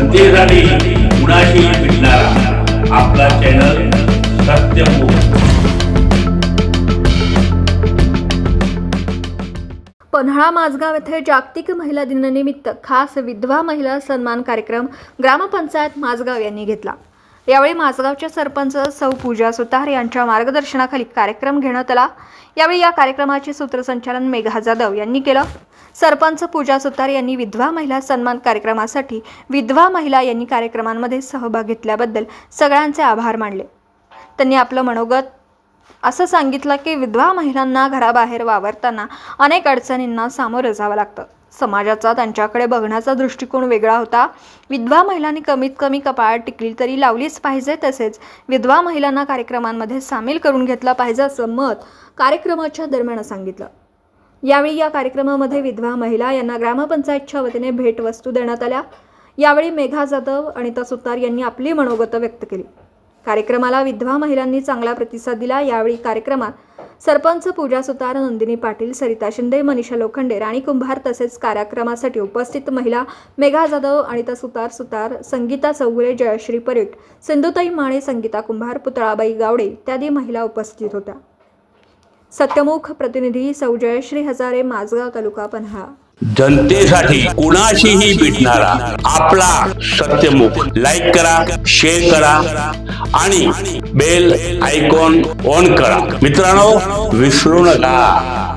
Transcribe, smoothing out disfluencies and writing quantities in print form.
जनतेसाठी कुणाशी भेटणारा आपला चॅनल सत्यमुख। पन्हाळा माझगाव येथे जागतिक महिला दिनानिमित्त खास विधवा महिला सन्मान कार्यक्रम ग्रामपंचायत माझगाव यांनी घेतला। यावेळी माझगावच्या सरपंच सौ पूजा सुतार यांच्या मार्गदर्शनाखाली कार्यक्रम घेण्यात आला। यावेळी या कार्यक्रमाचे सूत्रसंचालन मेघा जाधव यांनी केलं। सरपंच पूजा सुतार यांनी विधवा महिला सन्मान कार्यक्रमासाठी विधवा महिला यांनी कार्यक्रमांमध्ये सहभाग घेतल्याबद्दल सगळ्यांचे आभार मानले। त्यांनी आपलं मनोगत असं सांगितलं की विधवा महिलांना घराबाहेर वावरताना अनेक अडचणींना सामोरं जावं लागतं। समाजाचा त्यांच्याकडे बघण्याचा दृष्टिकोन वेगळा होता। विधवा महिलांनी कमीत कमी कपाळात टिकली तरी लावलीच पाहिजे, तसेच विधवा महिलांना कार्यक्रमांमध्ये सामील करून घेतलं पाहिजे असं मत कार्यक्रमाच्या दरम्यान सांगितलं। यावेळी या कार्यक्रमामध्ये विधवा महिला यांना ग्रामपंचायतच्या वतीने भेटवस्तू देण्यात आल्या। यावेळी मेघा जाधव, अनिता सुतार यांनी आपली मनोगत व्यक्त केली। कार्यक्रमाला विधवा महिलांनी चांगला प्रतिसाद दिला। यावेळी कार्यक्रमात सरपंच पूजा सुतार, नंदिनी पाटील, सरिता शिंदे, मनीषा लोखंडे, राणी कुंभार तसेच कार्यक्रमासाठी उपस्थित महिला मेघा जाधव, अनिता सुतार, संगीता चौगुले, जयश्री परीट, सिंधुताई माळे, संगीता कुंभार, पुतळाबाई गावडे इत्यादी महिला उपस्थित होत्या। सत्यमुख प्रतिनिधी सौ जयश्री हजारे, माझगाव तालुका पन्हाळा। जनतेसाठी कुणाशीही भेटणारा आपला सत्यमुख। लाईक करा, शेअर करा आणि बेल आयकॉन ऑन करा। मित्रांनो, विसरू नका।